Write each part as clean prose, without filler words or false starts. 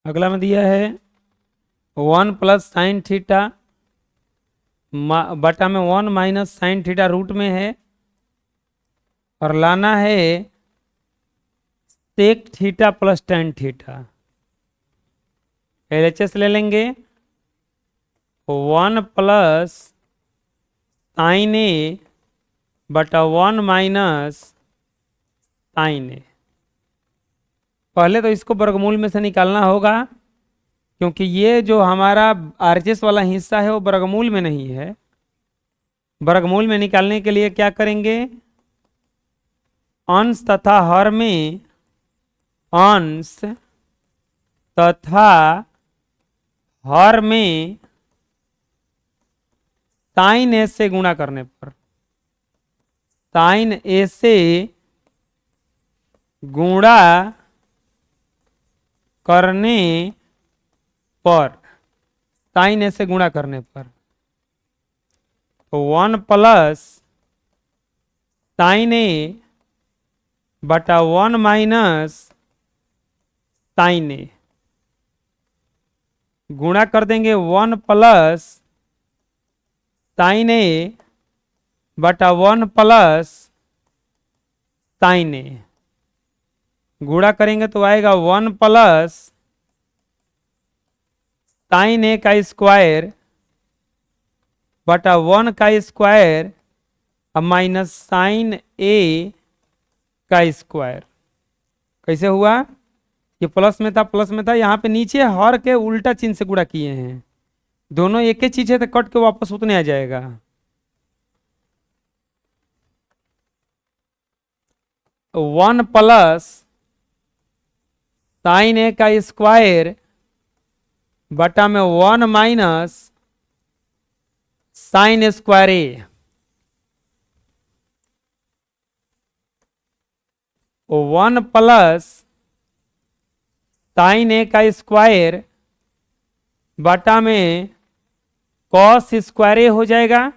अगला में दिया है 1 + sin θ बटा में 1 - sin θ रूट में है, और लाना है sec θ + tan θ। LHS ले लेंगे 1 + sin A बटा 1 - sin A। पहले तो इसको वर्गमूल में से निकालना होगा, क्योंकि ये जो हमारा RHS वाला हिस्सा है वो वर्गमूल में नहीं है। वर्गमूल में निकालने के लिए क्या करेंगे, अंश तथा हर में अंश तथा हर में sin A से गुणा करने पर, sin A से गुणा करने पर, sin A से गुणा करने पर, तो 1 + sin A बटा 1 - sin A, गुणा कर देंगे 1 + sin A बटा 1 + sin A, गुणा करेंगे तो आएगा 1 + sin A का स्क्वायर बटा 1 का स्क्वायर अब माइनस sin A का स्क्वायर। कैसे हुआ, ये प्लस में था, प्लस में था, यहाँ पे नीचे हर के उल्टा चिन्ह से गुणा किए हैं, दोनों एक ही चीज है तो कट के वापस उतने आ जाएगा। 1 + sin A का स्क्वायर बटा में 1 - sin square A, 1 + sin A का स्क्वायर बटा में cos स्क्वायर A हो जाएगा।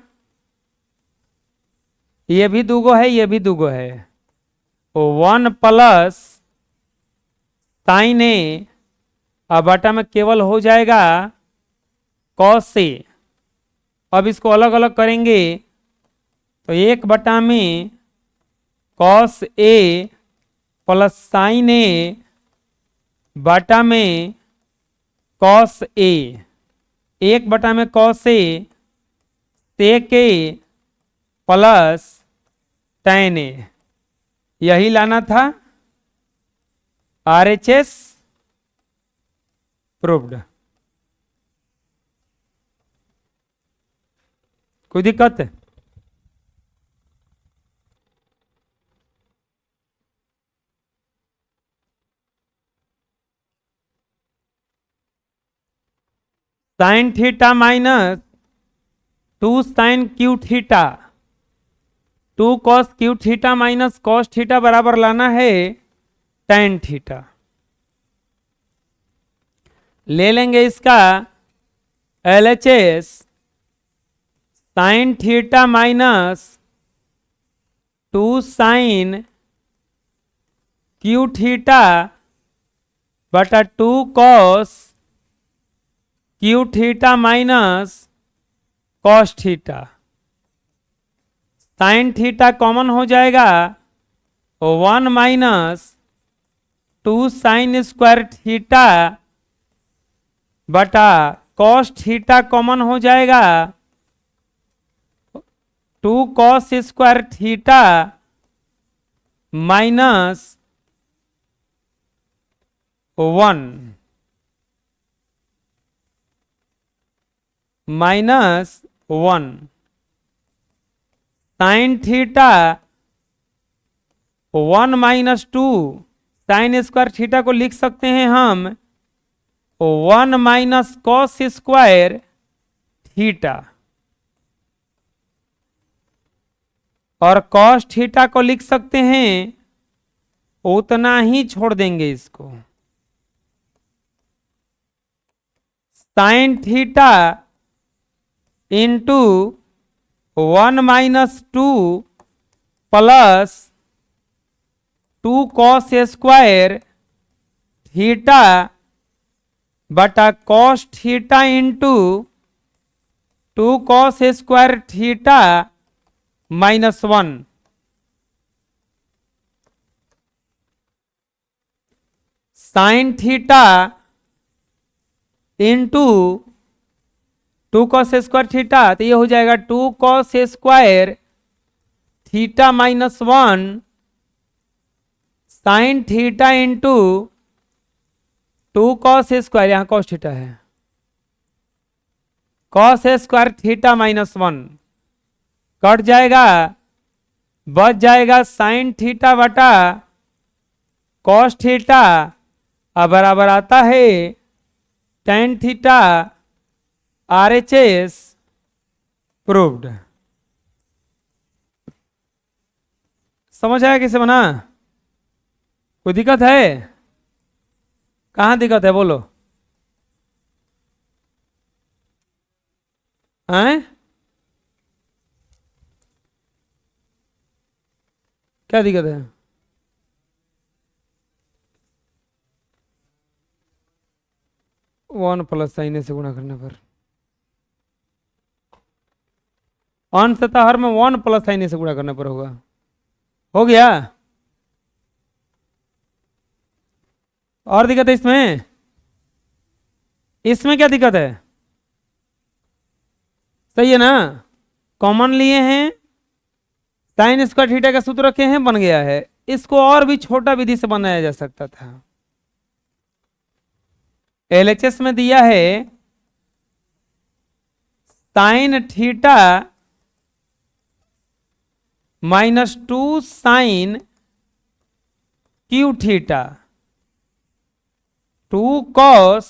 ये भी दूगो है, ये भी दूगो है, तो 1 + sin A अब बटा में केवल हो जाएगा cos A। अब इसको अलग अलग करेंगे तो 1 बटा में cos A + sin A बटा में cos A, 1 बटा में cos A sec A plus tan A, यही लाना था। RHS proved. कोई दिक्कत है? sin θ minus 2 sin Q θ, 2 cos Q θ minus cos θ बराबर लाना है tan θ। ले लेंगे इसका LHS sin θ minus 2 sin Q θ बटा 2 cos Q θ minus cos θ। sin θ common हो जाएगा, 1 - 2 sin स्क्वायर θ बटा cos θ कॉमन हो जाएगा, 2 cos square θ minus 1 minus 1 sin θ 1 - 2 sin square theta को लिख सकते हैं हम 1 - cos स्क्वायर थीटा, और cos थीटा को लिख सकते हैं, उतना ही छोड़ देंगे इसको, sin theta into 1 - 2 plus 2 cos square theta बटा cos theta into 2 cos square theta -1 sine theta into 2 cos square theta, तो ये हो जाएगा 2 cos square theta -1 sine theta into 2 cos square, यहां कॉस थीटा है, कॉस स्क्वायर थीटा -1 कट जाएगा, बच जाएगा साइन थीटा बटा कॉस थीटा, अब बराबर आता है टेन थीटा, RHS प्रूव्ड। समझ आया कैसे बना? कोई दिक्कत है? कहां दिक्कत है बोलो? हैं? क्या दिक्कत है? वन प्लस साइन से गुणा करने पर अंशतः हर में 1 प्लस साइन से गुणा करने पर होगा। हो गया? और दिक्कत है इसमें? इसमें क्या दिक्कत है? सही है ना? कॉमन लिए हैं, साइन स्क्वायर थीटा का सूत्र रखे हैं, बन गया है। इसको और भी छोटा विधि से बनाया जा सकता था। LHS में दिया है sine theta -2 sine cube theta 2 cos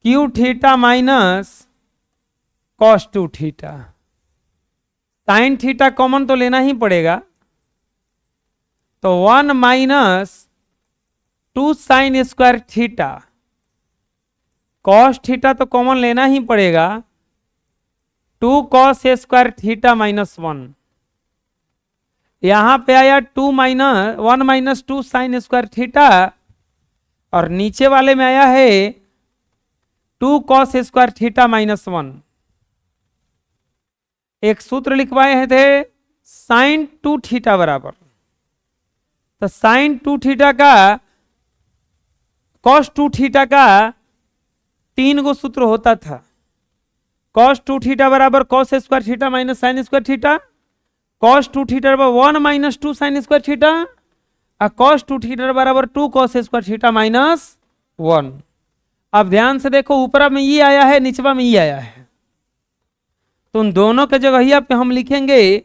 cube theta minus cos 2 theta. Sine theta common तो लेना ही पड़ेगा, तो 1 minus 2 sine square theta, cos theta तो कॉमन लेना ही पड़ेगा, 2 कॉस स्क्वायर थीटा -1। यहां पे आया 1 माइनस 2 साइन स्क्वायर थीटा, और नीचे वाले में आया है 2 कॉस स्क्वायर थीटा -1। एक सूत्र लिखवाए थे साइन 2 थीटा बराबर, तो साइन 2 थीटा का कॉस 2 थीटा का 3 गो सूत्र होता था। कॉस 2 थीटा बराबर cos square theta minus sign square theta, cos 2 theta बराबर 1 माइनस 2 साइन स्क्वायर थीटा, और कॉस 2 थीटा बराबर 2 कॉस स्क्वायर थीटा -1। अब ध्यान से देखो, ऊपरा में ये आया है, निचवा में ये आया है, तो उन दोनों के जगह पे हम लिखेंगे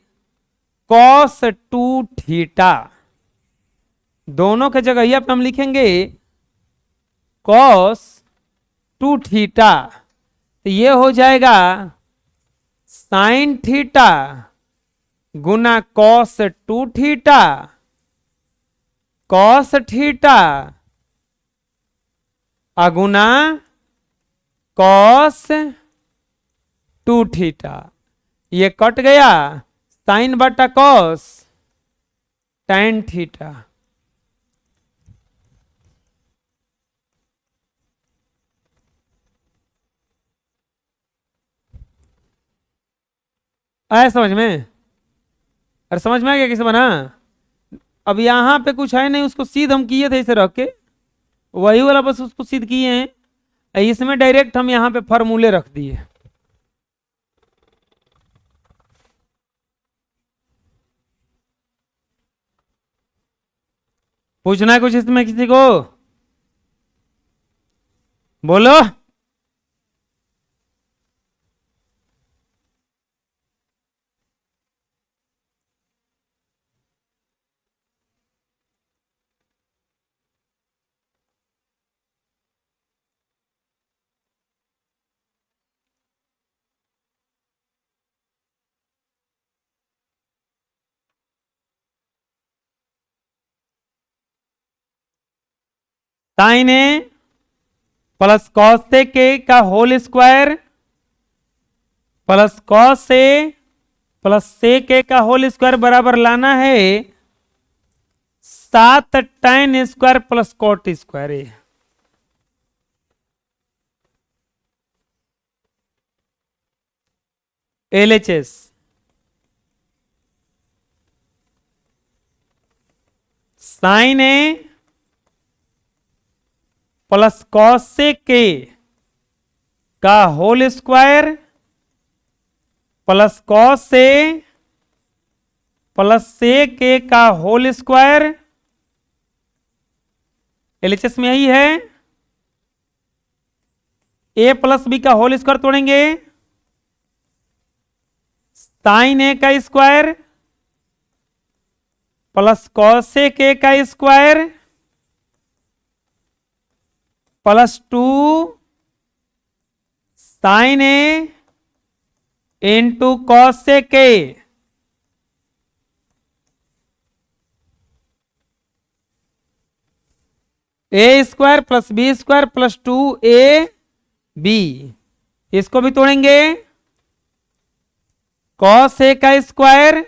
कॉस 2 थीटा, दोनों के जगह पे हम लिखेंगे कॉस 2 थीटा, तो ये हो जाएगा साइन थीटा गुना कॉस 2 थीटा, कॉस थीटा अगुना कॉस 2 थीटा। ये कट गया, साइन बटा कॉस tan थीटा। आया समझ में? अरे समझ में आ गया कैसे बना? अब यहां पे कुछ है नहीं, उसको सीध हम किए थे इसे रख के, वही वाला बस उसको सीध किए हैं। इसमें डायरेक्ट हम यहां पे फॉर्मूले रख दिए। पूछना है कुछ इसमें किसी को? बोलो। Sine A plus cos A का whole square plus cos A plus sec A का होल स्क्वायर बराबर लाना है 7 tan square plus cot square A. LHS sine A plus cos से के का होल स्क्वायर प्लस कॉस से प्लस से के का होल स्क्वायर। एलएचएस में यही है। ए प्लस बी का होल स्क्वायर तोड़ेंगे, साइन ए का स्क्वायर प्लस कॉस से के का square plus 2 sine A into cosec. A square plus B square plus 2ab, इसको भी तोड़ेंगे, कॉस ए का स्क्वायर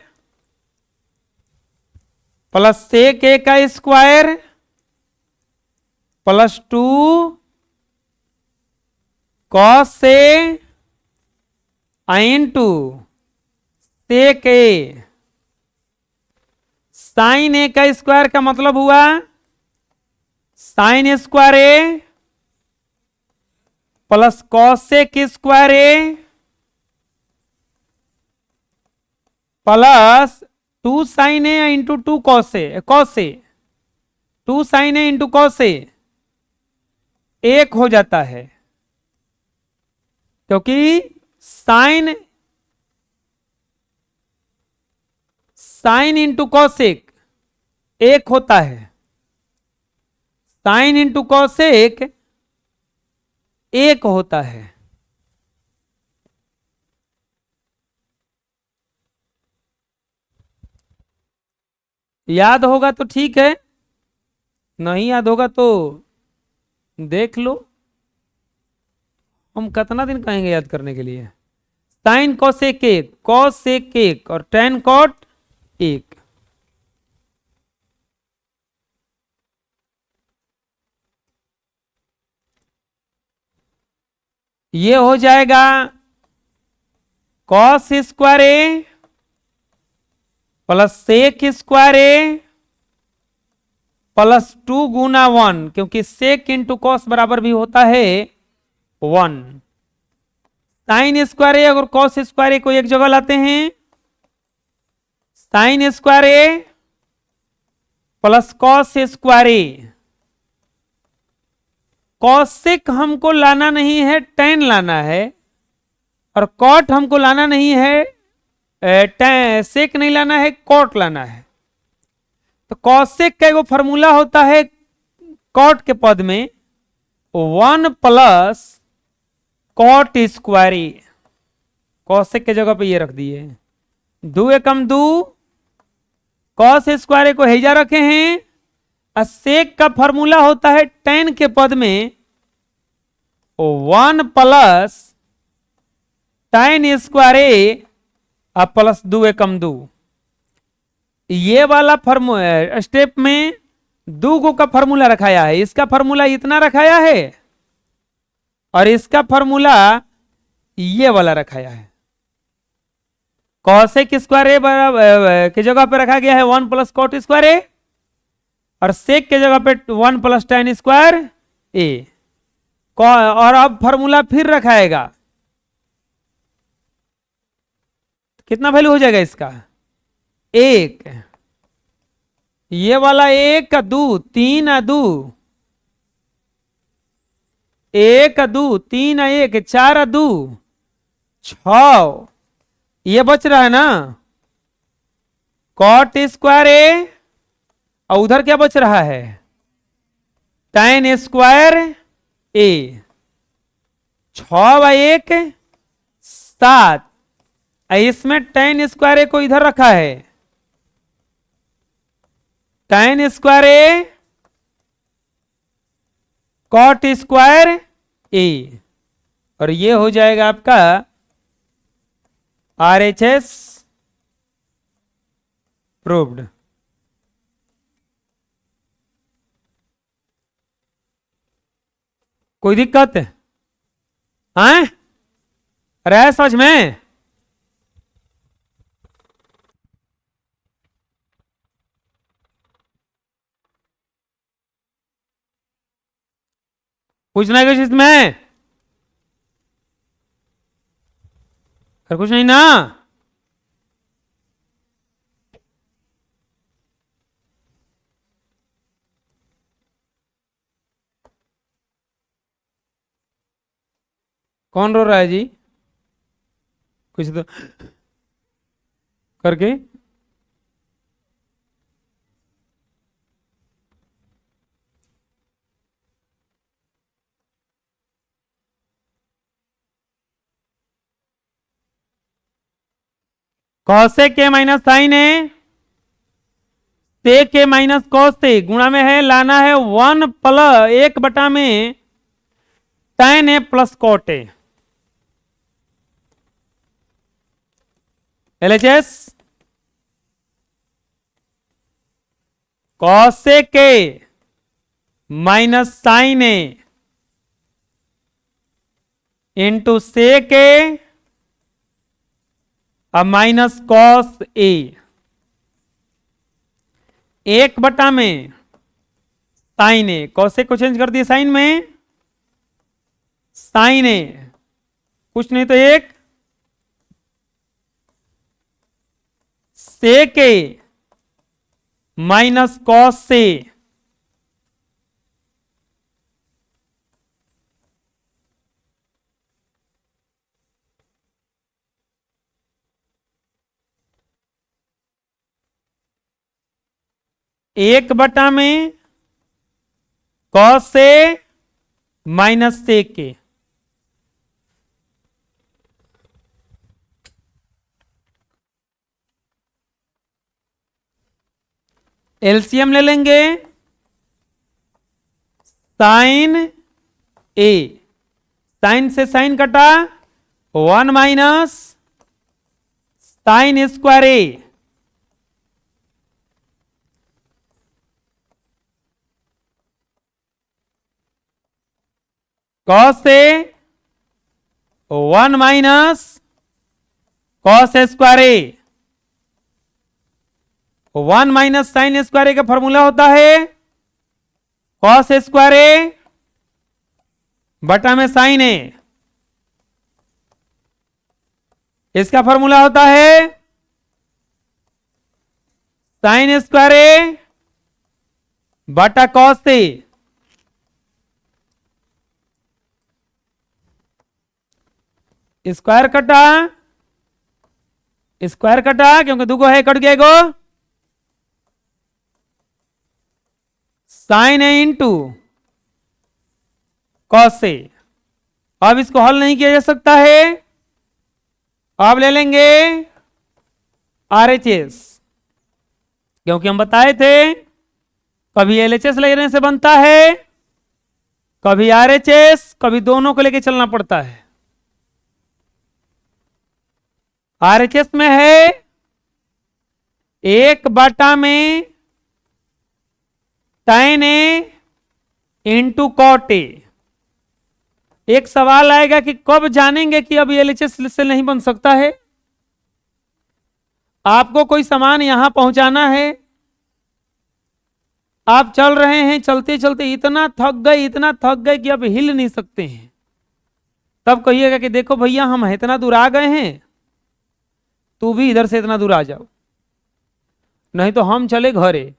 प्लस सेक ए का स्क्वायर प्लस 2 कॉस से into sec A. Sign A का स्क्वायर का मतलब हुआ sign square A plus cos sec square A plus 2 sine A into 2 cos A, 2 sine A into cos A एक हो जाता है, क्योंकि साइन इंटू कॉसेक एक होता है, साइन इंटू कॉसेक एक होता है। याद होगा तो ठीक है, नहीं याद होगा तो देख लो, हम कितना दिन कहेंगे याद करने के लिए। साइन कॉसेक एक, कॉस सेक एक और टेन कॉट एक। ये हो जाएगा कॉस स्क्वायर ए प्लस सेक स्क्वायर ए प्लस 2 गुना 1, क्योंकि सेक इंटू कॉस बराबर भी होता है 1। साइन स्क्वायर ए और कॉस स्क्वायर ए को एक जगह लाते हैं, sign square A plus cos square A. Cosec हमको लाना नहीं है, टेन लाना है, और कॉट हमको लाना नहीं है, सेक नहीं लाना है, कॉट लाना है। तो कॉसेक का एगो फॉर्मूला होता है कॉट के पद में 1 plus cot square A. Cosec के जगह पे ये रख दिए, 2 एकम 2, कॉस स्क्वायर ए को हेजा रखे हैं, और सेक का फॉर्मूला होता है टेन के पद में 1 प्लस टेन स्क्वायर ए प्लस 2 एकम 2। ये वाला स्टेप में 2 गो का फॉर्मूला रखाया है, इसका फॉर्मूला इतना रखाया है और इसका फॉर्मूला ये वाला रखाया है। कॉसेक स्क्वायर ए की जगह पे रखा गया है 1 प्लस कॉट स्क्वायर ए, और सेक के जगह पे 1 प्लस टेन स्क्वायर ए। और अब फॉर्मूला फिर रखाएगा, कितना वैल्यू हो जाएगा इसका? 1, ये वाला 1 का 2, 3 आ 2, 1 2, 3 1, 4 2, 6, ये बच रहा है ना कॉट स्क्वायर ए, और उधर क्या बच रहा है टेन स्क्वायर ए। 6 बाई 1 7, इसमें टेन स्क्वायर ए को इधर रखा है, टेन स्क्वायर ए कॉट स्क्वायर ए, और ये हो जाएगा आपका RHS प्रूव्ड। कोई दिक्कत है? समझ में? पूछना है कुछ इसमें? अरे कुछ नहीं ना। कौन रो रहा है जी? कुछ तो करके। कौसे के माइनस साइन है, से के माइनस कॉस से गुणा में है, लाना है 1 में tan A plus cot A. LHS कौसे के माइनस साइन ए इंटू से के अब माइनस कॉस ए। 1 में साइन ए, कौसे को चेंज कर दिए साइन में, साइन ए कुछ नहीं तो एक से के माइनस कॉस से। एक बटा में कॉस से माइनस से के। एलसीएम ले लेंगे, साइन ए, साइन से साइन कटा 1 माइनस साइन स्क्वायर ए, कॉस से 1 minus cos square A. 1 minus sign square ए का फॉर्मूला होता है कॉस स्क्वायर ए बटा में साइन ए। इसका फॉर्मूला होता है साइन स्क्वायर ए बटा कॉस ए। स्क्वायर कटा, स्क्वायर कटा क्योंकि दुगो है, कट गया एगो, साइन ए इंटू कॉस से। अब इसको हल नहीं किया जा सकता है, अब ले लेंगे RHS, क्योंकि हम बताए थे कभी LHS लेने से बनता है, कभी RHS, कभी दोनों को लेके चलना पड़ता है। RHS में है 1 में tan A into cot A. एक सवाल आएगा कि कब जानेंगे कि अब LHS से नहीं बन सकता है। आपको कोई सामान यहां पहुंचाना है, आप चल रहे हैं, चलते चलते इतना थक गए, इतना थक गए कि अब हिल नहीं सकते हैं, तब कहिएगा कि देखो भैया हम इतना दूर आ गए हैं, तू भी इधर से इतना दूर आ जाओ, नहीं तो हम चले घरे।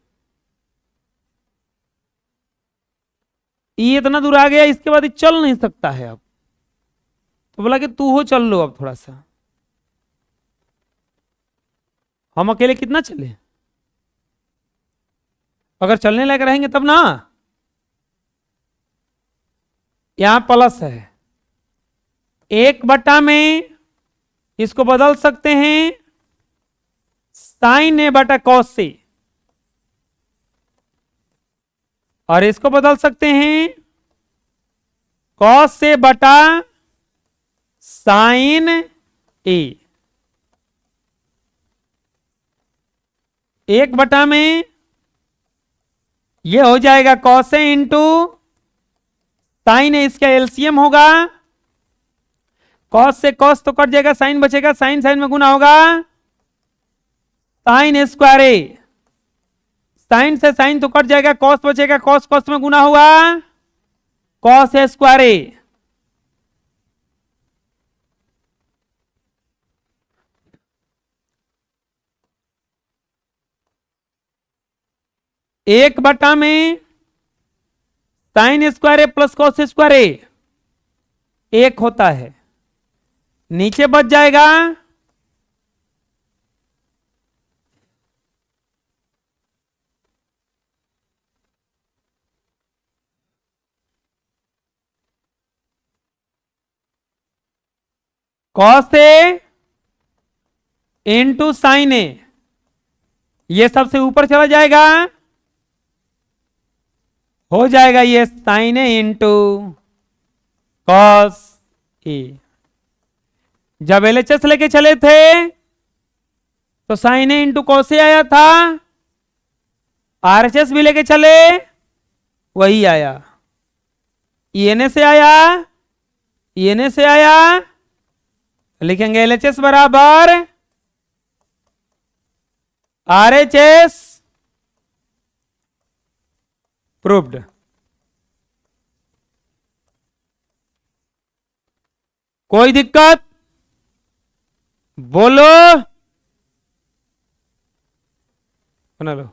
ये इतना दूर आ गया, इसके बाद ये चल नहीं सकता है अब, तो बोला कि तू हो चल लो अब थोड़ा सा। हम अकेले कितना चले, अगर चलने लायक रहेंगे तब ना। यहां प्लस है, 1 में इसको बदल सकते हैं साइन ए बटा कॉस से, और इसको बदल सकते हैं कॉस से बटा साइन ए। 1 में ये हो जाएगा कॉस ए इंटू साइन ए, इसका एलसीएम होगा, कॉस से कॉस तो कट जाएगा, साइन बचेगा, साइन साइन में गुना होगा, साइन स्क्वायर ए, साइन से साइन तो कट जाएगा, कॉस बचेगा, कॉस कॉस में गुना हुआ, कॉस ए स्क्वायर ए, एक बटा में साइन स्क्वायर ए प्लस कॉस स्क्वायर ए एक होता है, नीचे बच जाएगा कॉस ए इंटू साइन ए, ये सबसे ऊपर चला जाएगा, हो जाएगा ये sign A into cos A. जब एलएचएस लेके चले थे तो sign A into cos A आया था, आरएचएस भी लेके चले वही आया, ईएनए से आया, ईएनए से आया, लिखेंगे एलएचएस बराबर आरएचएस प्रूव्ड। कोई दिक्कत बोलो, बना लो।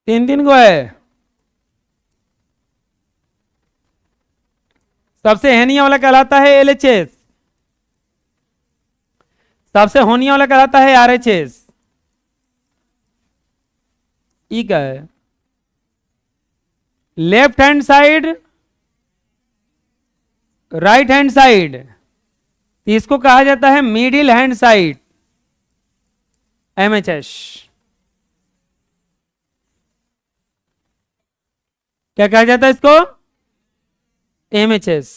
तीन तीन को है, सबसे हेनिया वाला कहलाता है एलएचएस, सबसे होनिया वाला कहलाता है आरएचएस। ई क्या है, left hand side right hand side, इसको कहा जाता है मिडिल हैंड साइड, एमएचएस। क्या कहा जाता है इसको, एमएचएस।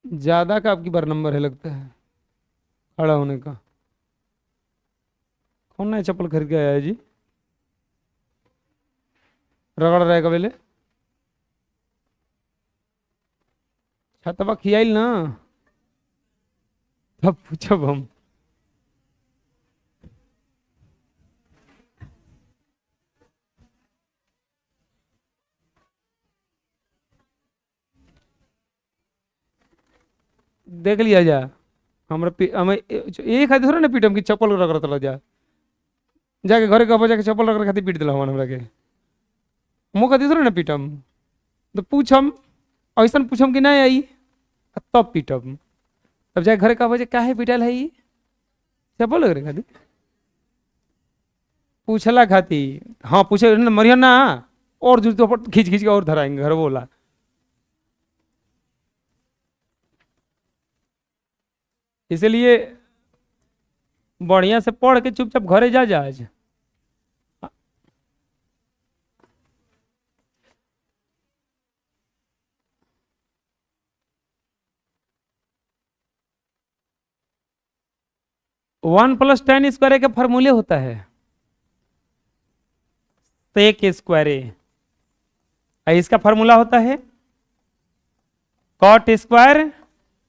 ज्यादा का आपकी बार नंबर है लगता है खड़ा होने का। कौन नया चप्पल खरीद के आया है जी, रगड़ रहेगा पहले, छतवा खियाइल ना तब पूछब हम। देख लिया जा, हमरा हमें एक खातिर थोड़ा ना पीटम की चप्पल रगड़ तला जा, जाके घरे कहो जाके चप्पल रगड़ खातिर पीट दिला हमरा के, मुँह खातिर थोड़ा ना पीटम, तो पूछम ऐसा पूछम कि नहीं आई तब पीटम, तब जाके घरे कहो काहे पीटल है ई चप्पल रगड़ खातिर, पूछला खातिर। हाँ पूछे मरिया ना, और जूते पर खींच खींच के और धराएंगे घर बोला। इसलिए बढ़िया से पढ़ के चुपचाप घरे जा आज। वन प्लस टेन स्क्वायर के फॉर्मूले होता है सेक स्क्वायर ए, इसका फॉर्मूला होता है cot square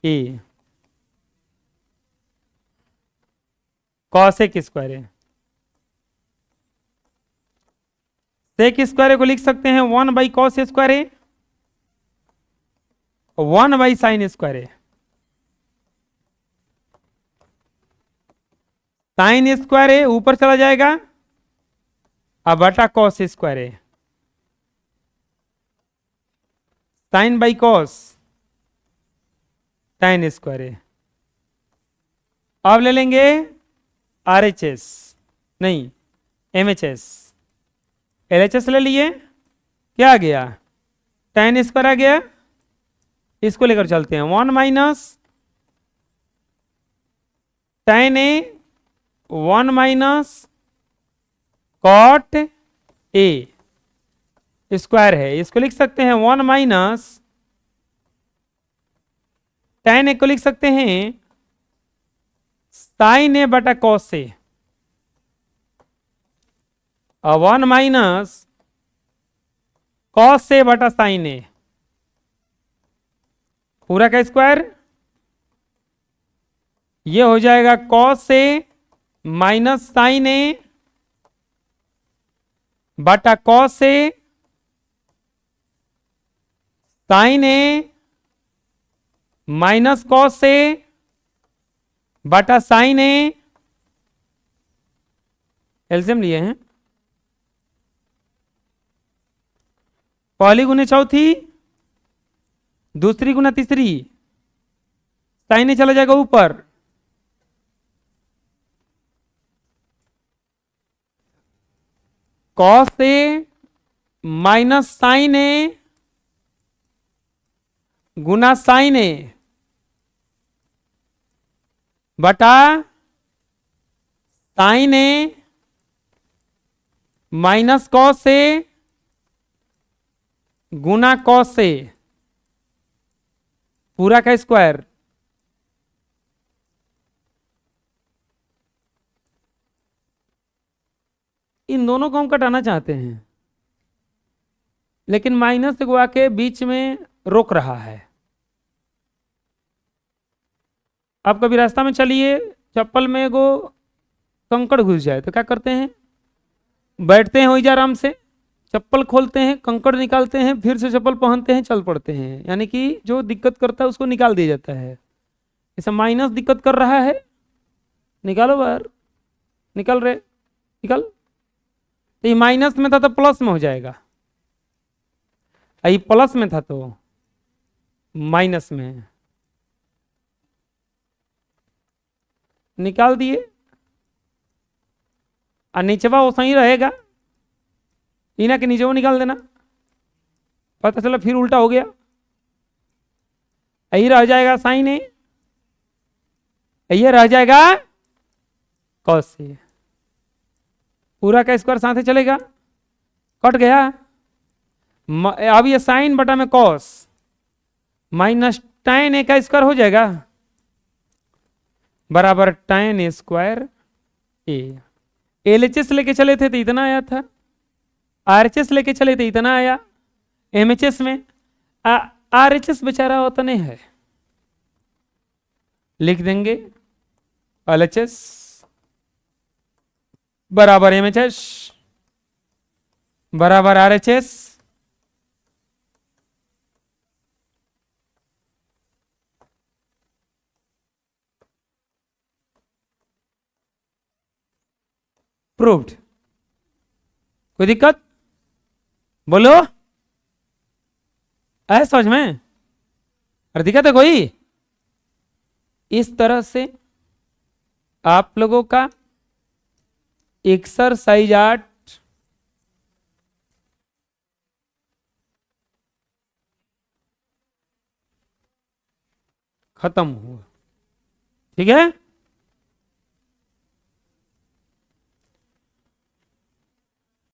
A, cosec square A. Sec square को लिख सकते हैं 1 by cos square A, 1 by sine square A. Sine square A ऊपर चला जाएगा, अब बटा cos square A, sine by cos sine square A. अब ले लेंगे आरएचएस, नहीं एमएचएस, एलएचएस ले लिए, क्या आ गया tan स्क्वायर आ गया, इसको लेकर चलते हैं 1 minus tan A 1 minus cot A square है। इसको लिख सकते हैं 1 माइनस tan ए को लिख सकते हैं साइन ए बटा कॉस ए, और 1 माइनस कॉस ए बटा साइन ए, पूरा का स्क्वायर। ये हो जाएगा कॉस ए माइनस साइन ए बटा cos A sign A minus cos A बटा साइन ए। एलसीएम लिए हैं, पहली गुना चौथी, दूसरी गुना तीसरी, साइन ए चला जाएगा ऊपर, cos A minus sign A Guna sign ए बटा sign A minus cos A Guna cos A, पूरा का स्क्वायर। इन दोनों को हम कटाना चाहते हैं, लेकिन माइनस गुआ के बीच में रोक रहा है। आप कभी रास्ता में चलिए, चप्पल में एगो कंकड़ घुस जाए तो क्या करते हैं? बैठते हैं वही आराम से, चप्पल खोलते हैं, कंकड़ निकालते हैं, फिर से चप्पल पहनते हैं, चल पड़ते हैं। यानी कि जो दिक्कत करता है उसको निकाल दिया जाता है। ऐसा माइनस दिक्कत कर रहा है, निकालो बाहर, निकल रहे, निकल। तो ये माइनस में था तो प्लस में हो जाएगा, ये प्लस में था तो माइनस में, निकाल दिए। और नीचवा वो सही रहेगा, इना के नीचे वो निकाल देना, पता चला फिर उल्टा हो गया। यही रह जाएगा साइन ए, ये रह जाएगा कॉस ए, पूरा का स्क्वायर साथ ही चलेगा, कट गया। अब ये साइन बटा में कॉस माइनस tan ए का स्क्वायर हो जाएगा बराबर tan ए स्क्वायर ए। एलएचएस लेके चले थे तो इतना आया था, आरएचएस लेके चले थे इतना आया, एमएचएस में आरएचएस बेचारा होता नहीं है, लिख देंगे एलएचएस बराबर एमएचएस बराबर आरएचएस। प्रूव्ड। कोई दिक्कत बोलो, है समझ में? अरे दिक्कत है कोई? इस तरह से आप लोगों का एक्सरसाइज 8 खत्म हुआ। ठीक है।